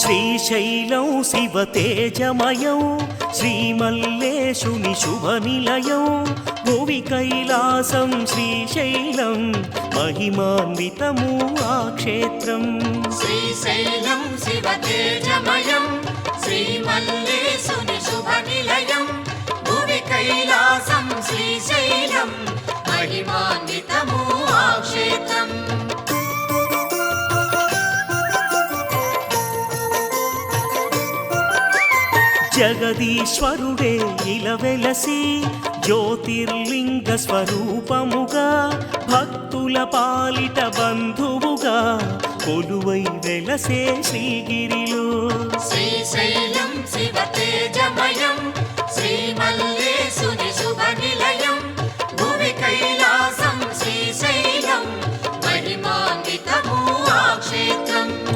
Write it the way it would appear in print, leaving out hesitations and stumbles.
శ్రీశైలం శివతేజమయం శ్రీమల్లేశుని శుభనిలయం భువి కైలాసం శ్రీశైలం మహిమాన్వితము ఆ క్షేత్రం. శ్రీశైలం శివతేజమయం శ్రీమల్లేశుని శుభనిలయం భువి కైలాసం శ్రీశైలం మహిమాన్వితము ఆ క్షేత్రం. జగదీశ్వరుడే ఇలవెలసి జ్యోతిర్లింగ స్వరూపముగా భక్తుల పాలిట బంధువుగా కొలువై వెలసే శ్రీగిరిలో. శ్రీశైలం శివతేజమయం శ్రీమల్లేశుని శుభనిలయం భువి కైలాసం శ్రీశైలం మహిమాన్వితము ఆ క్షేత్రం.